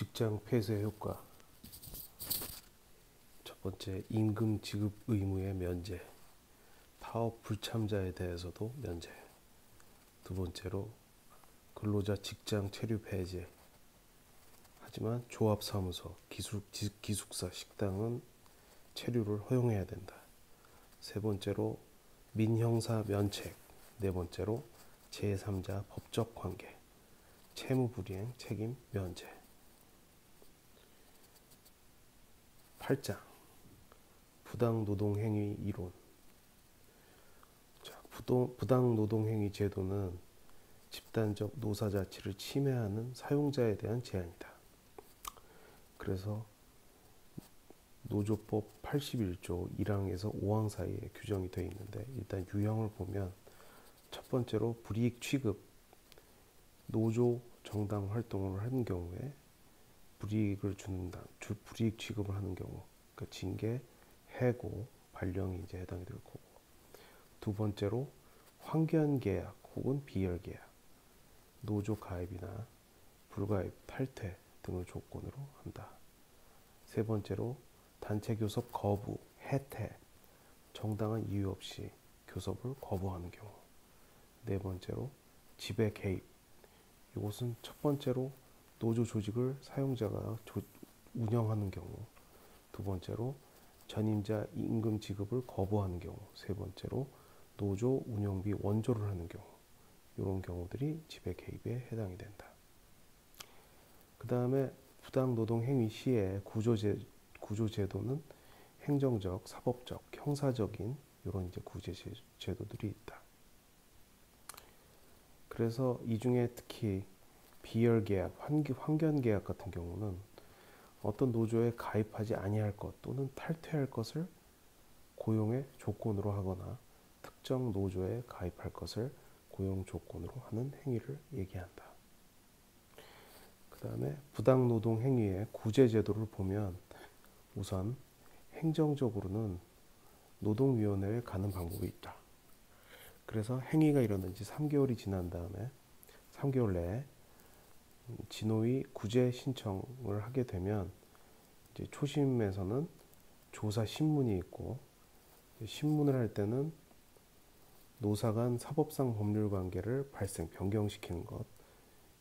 직장 폐쇄 효과. 첫 번째, 임금 지급 의무의 면제. 파업 불참자에 대해서도 면제. 두 번째로, 근로자 직장 체류 폐지. 하지만 조합사무소, 기숙사, 식당은 체류를 허용해야 된다. 세 번째로, 민형사 면책. 네 번째로, 제3자 법적 관계, 채무불이행 책임 면제. 8장 부당노동행위 이론. 부당노동행위 제도는 집단적 노사자치를 침해하는 사용자에 대한 제한이다. 그래서 노조법 81조 1항에서 5항 사이에 규정이 되어 있는데, 일단 유형을 보면 첫 번째로 불이익 취급, 노조 정당 활동을 하는 경우에 불이익을 불이익 취급을 하는 경우, 그러니까 징계, 해고, 발령이 이제 해당이 될 거고. 두 번째로 황견 계약 혹은 비열 계약, 노조 가입이나 불가입, 탈퇴 등을 조건으로 한다. 세 번째로 단체 교섭 거부, 해태, 정당한 이유 없이 교섭을 거부하는 경우. 네 번째로 지배 개입. 이것은 첫 번째로 노조 조직을 사용자가 운영하는 경우. 두 번째로 전임자 임금 지급을 거부하는 경우. 세 번째로 노조 운영비 원조를 하는 경우. 이런 경우들이 지배 개입에 해당이 된다. 그 다음에 부당노동 행위 시에 구조제도는 행정적, 사법적, 형사적인 이런 이제 구제제도들이 있다. 그래서 이 중에 특히 비열 계약, 황견 계약 같은 경우는 어떤 노조에 가입하지 아니할 것 또는 탈퇴할 것을 고용의 조건으로 하거나 특정 노조에 가입할 것을 고용 조건으로 하는 행위를 얘기한다. 그 다음에 부당노동 행위의 구제제도를 보면 우선 행정적으로는 노동위원회에 가는 방법이 있다. 그래서 행위가 일어난 지 3개월이 지난 다음에 3개월 내에 진호위 구제 신청을 하게 되면 이제 초심에서는 조사 신문이 있고, 신문을 할 때는 노사 간 사법상 법률 관계를 변경시키는 것,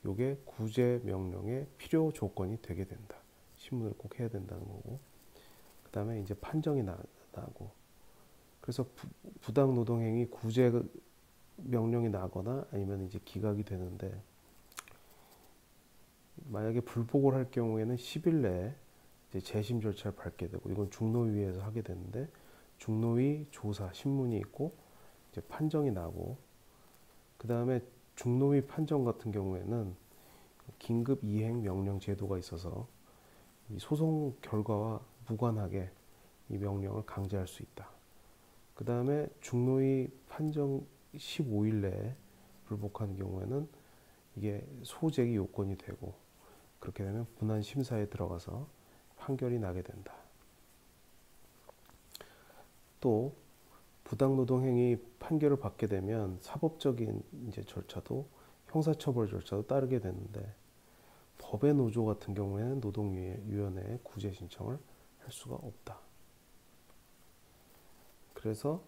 요게 구제 명령의 필요 조건이 되게 된다. 신문을 꼭 해야 된다는 거고. 그 다음에 이제 판정이 나고. 그래서 부당노동행위 구제 명령이 나거나 아니면 이제 기각이 되는데, 만약에 불복을 할 경우에는 10일 내에 이제 재심 절차를 밟게 되고, 이건 중노위에서 하게 되는데, 중노위 조사 신문이 있고 이제 판정이 나고, 그 다음에 중노위 판정 같은 경우에는 긴급 이행 명령 제도가 있어서 이 소송 결과와 무관하게 이 명령을 강제할 수 있다. 그 다음에 중노위 판정 15일 내에 불복하는 경우에는 이게 소재기 요건이 되고, 그렇게 되면 분한 심사에 들어가서 판결이 나게 된다. 또 부당노동행위 판결을 받게 되면 사법적인 이제 절차도, 형사처벌 절차도 따르게 되는데, 법의 노조 같은 경우에는 노동위원회에 구제 신청을 할 수가 없다. 그래서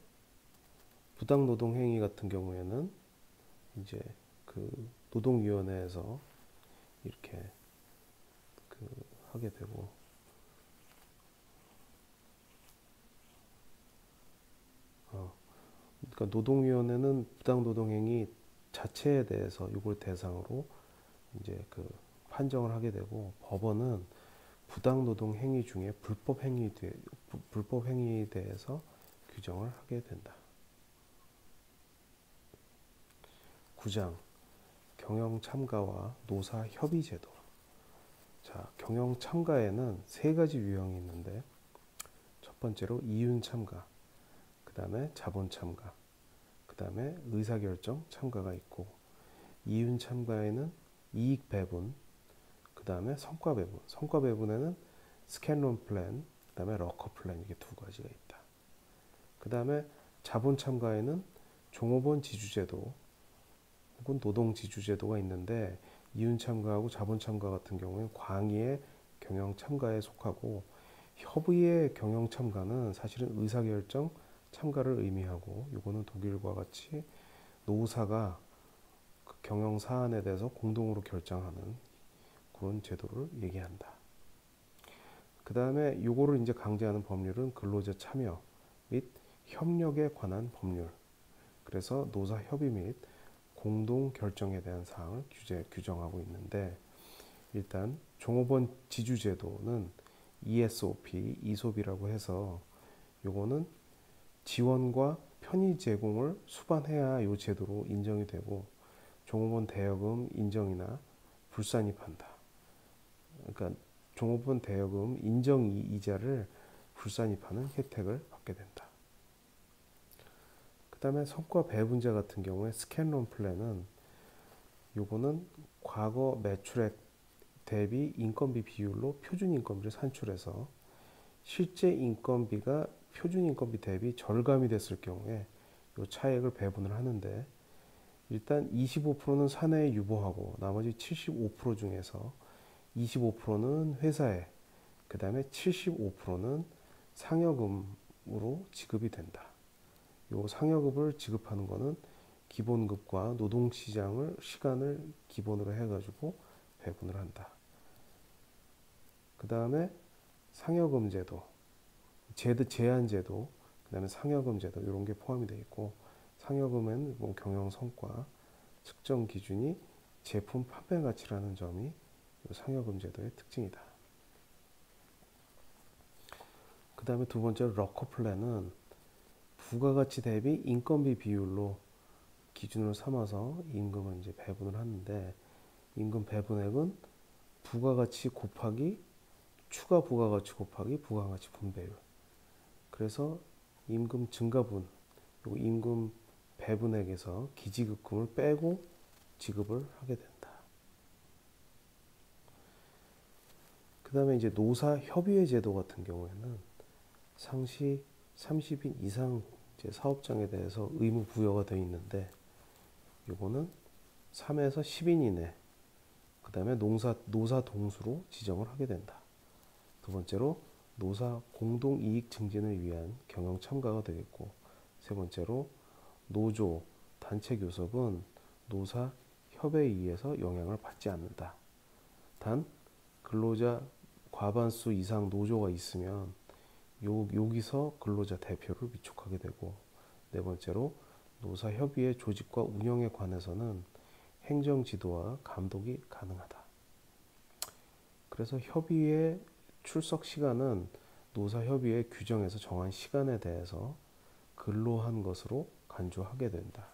부당노동행위 같은 경우에는 이제 그 노동위원회에서 이렇게 하게 되고, 그러니까 노동위원회는 부당노동행위 자체에 대해서 이걸 대상으로 이제 판정을 하게 되고, 법원은 부당노동행위 중에 불법행위에 대해서 규정을 하게 된다. 9장 경영참가와 노사협의제도. 자, 경영참가에는 세 가지 유형이 있는데, 첫 번째로 이윤참가, 그 다음에 자본참가, 그 다음에 의사결정 참가가 있고, 이윤참가에는 이익배분, 그 다음에 성과배분. 성과배분에는 스캔론 플랜, 그 다음에 러커 플랜, 이게 두 가지가 있다. 그 다음에 자본참가에는 종업원 지주제도 혹은 노동지주제도가 있는데, 이윤 참가하고 자본 참가 같은 경우에 광의의 경영 참가에 속하고, 협의의 경영 참가는 사실은 의사결정 참가를 의미하고, 요거는 독일과 같이 노사가 그 경영 사안에 대해서 공동으로 결정하는 그런 제도를 얘기한다. 그 다음에 요거를 이제 강제하는 법률은 근로자 참여 및 협력에 관한 법률. 그래서 노사 협의 및 공동 결정에 대한 사항을 규정하고 있는데, 일단 종업원 지주 제도는 ESOP, 이솝이라고 해서 요거는 지원과 편의 제공을 수반해야 이 제도로 인정이 되고, 종업원 대여금 인정이나 불산입한다. 그러니까 종업원 대여금 인정 이자를 불산입하는 혜택을 받게 된다. 그 다음에 성과 배분제 같은 경우에 스캔론 플랜은 요거는 과거 매출액 대비 인건비 비율로 표준 인건비를 산출해서 실제 인건비가 표준 인건비 대비 절감이 됐을 경우에 요 차액을 배분을 하는데, 일단 25%는 사내에 유보하고 나머지 75% 중에서 25%는 회사에, 그 다음에 75%는 상여금으로 지급이 된다. 요 상여금을 지급하는 거는 기본급과 노동시장을 시간을 기본으로 해가지고 배분을 한다. 그 다음에 상여금 제도, 제한 제도, 그 다음에 상여금 제도 이런 게 포함이 되어 있고, 상여금은 뭐 경영 성과 측정 기준이 제품 판매 가치라는 점이 상여금 제도의 특징이다. 그 다음에 두 번째로 러커 플랜은 부가가치 대비 인건비 비율로 기준으로 삼아서 임금을 이제 배분을 하는데, 임금 배분액은 부가가치 곱하기 추가 부가가치 곱하기 부가가치 분배율. 그래서 임금 증가분, 그리고 임금 배분액에서 기지급금을 빼고 지급을 하게 된다. 그 다음에 이제 노사 협의회 제도 같은 경우에는 상시 30인 이상 이제 사업장에 대해서 의무 부여가 되어 있는데, 요거는 3에서 10인 이내, 그 다음에 노사 동수로 지정을 하게 된다. 두 번째로 노사 공동이익 증진을 위한 경영 참가가 되겠고, 세 번째로 노조, 단체 교섭은 노사 협회에 의해서 영향을 받지 않는다. 단 근로자 과반수 이상 노조가 있으면 여기서 근로자 대표를 위촉하게 되고, 네 번째로 노사 협의회 조직과 운영에 관해서는 행정 지도와 감독이 가능하다. 그래서 협의회 출석 시간은 노사 협의회 규정에서 정한 시간에 대해서 근로한 것으로 간주하게 된다.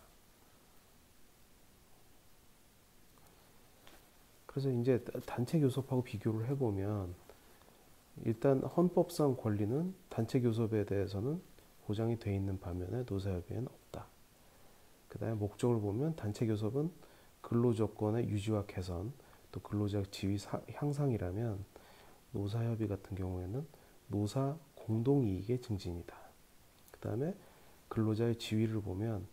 그래서 이제 단체 교섭하고 비교를 해보면, 일단 헌법상 권리는 단체 교섭에 대해서는 보장이 되어 있는 반면에 노사협의회는 없다. 그 다음에 목적을 보면 단체 교섭은 근로조건의 유지와 개선, 또 근로자 지위 향상이라면, 노사협의 같은 경우에는 노사 공동이익의 증진이다. 그 다음에 근로자의 지위를 보면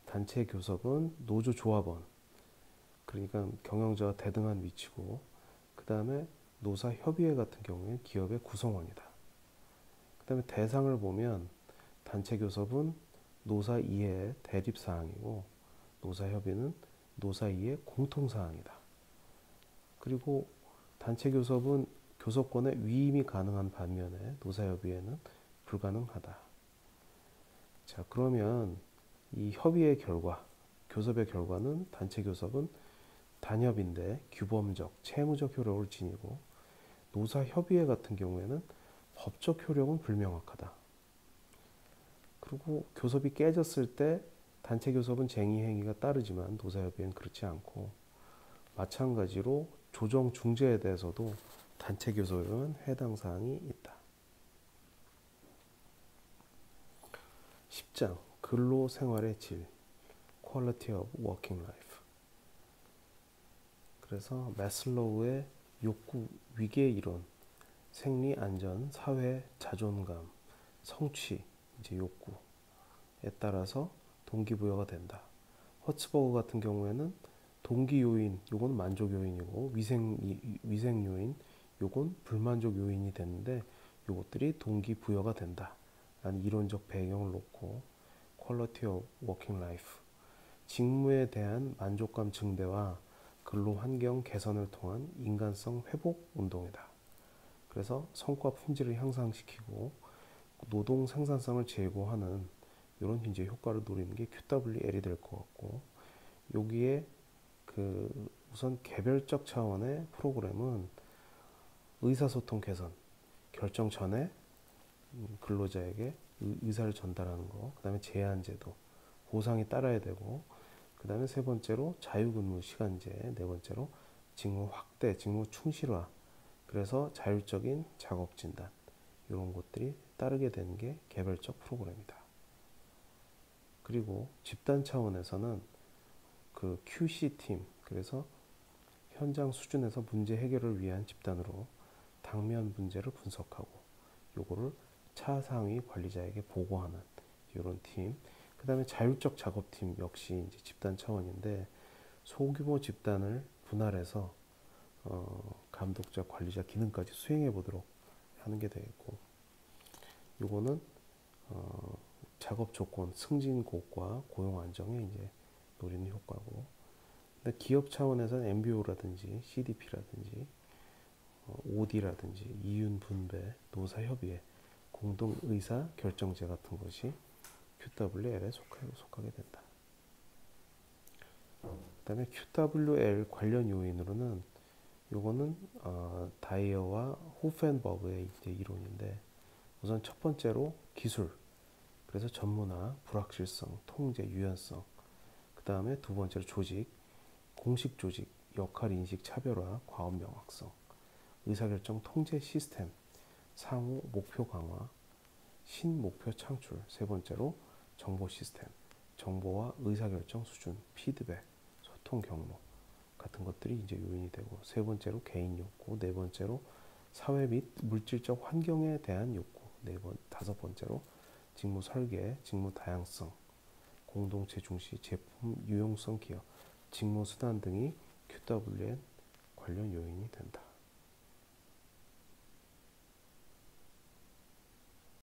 단체 교섭은 노조 조합원, 그러니까 경영자와 대등한 위치고, 그 다음에 노사 협의회 같은 경우에는 기업의 구성원이다. 그 다음에 대상을 보면 단체 교섭은 노사 이해의 대립사항이고, 노사 협의는 노사 이해 공통사항이다. 그리고 단체 교섭은 교섭권의 위임이 가능한 반면에 노사협의회는 불가능하다. 자, 그러면 이 협의의 결과, 교섭의 결과는 단체 교섭은 단협인데 규범적, 채무적 효력을 지니고, 노사협의회 같은 경우에는 법적 효력은 불명확하다. 그리고 교섭이 깨졌을 때 단체 교섭은 쟁의 행위가 따르지만 노사협의회는 그렇지 않고, 마찬가지로 조정 중재에 대해서도 단체 교섭에는 해당 사항이 있다. 10장 근로 생활의 질, Quality of Working Life. 그래서 매슬로우의 욕구 위계 이론, 생리 안전, 사회 자존감, 성취, 이제 욕구에 따라서 동기부여가 된다. 허츠버그 같은 경우에는 동기 요인, 요건 만족 요인이고 위생 요인, 요건 불만족 요인이 되는데 요것들이 동기 부여가 된다. 라는 이론적 배경을 놓고 퀄리티 오브 워킹 라이프, 직무에 대한 만족감 증대와 근로 환경 개선을 통한 인간성 회복 운동이다. 그래서 성과 품질을 향상시키고 노동 생산성을 제고하는 이런 이제 효과를 노리는 게 QWL이 될 것 같고, 여기에 그 우선 개별적 차원의 프로그램은 의사소통 개선, 결정 전에 근로자에게 의사를 전달하는 거, 그 다음에 제한제도, 보상이 따라야 되고, 그 다음에 세 번째로 자유근무 시간제, 네 번째로 직무 확대, 직무 충실화, 그래서 자율적인 작업 진단, 이런 것들이 따르게 되는 게 개별적 프로그램이다. 그리고 집단 차원에서는 그 QC팀, 그래서 현장 수준에서 문제 해결을 위한 집단으로 당면 문제를 분석하고 요거를 차상위 관리자에게 보고하는 이런 팀, 그 다음에 자율적 작업팀 역시 이제 집단 차원인데 소규모 집단을 분할해서 감독자, 관리자 기능까지 수행해 보도록 하는 게 되겠고, 요거는 작업 조건 승진 곡과 고용 안정에 이제 노리는 효과고, 근데 기업 차원에서는 MBO라든지 CDP라든지 OD라든지 이윤 분배, 노사 협의회, 공동 의사 결정제 같은 것이 QWL에 속하게 된다. 그다음에 QWL 관련 요인으로는 요거는 다이어와 호펜버그의 이제 이론인데, 우선 첫 번째로 기술, 그래서 전문화, 불확실성, 통제, 유연성, 그 다음에 두 번째로 조직, 공식 조직, 역할 인식 차별화, 과업 명확성, 의사결정 통제 시스템, 상호 목표 강화, 신목표 창출, 세 번째로 정보 시스템, 정보와 의사결정 수준, 피드백, 소통 경로 같은 것들이 이제 요인이 되고, 세 번째로 개인 욕구, 네 번째로 사회 및 물질적 환경에 대한 욕구, 다섯 번째로 직무 설계, 직무 다양성, 공동체 중시, 제품 유용성 기여, 직무 수단 등이 QWN 관련 요인이 된다.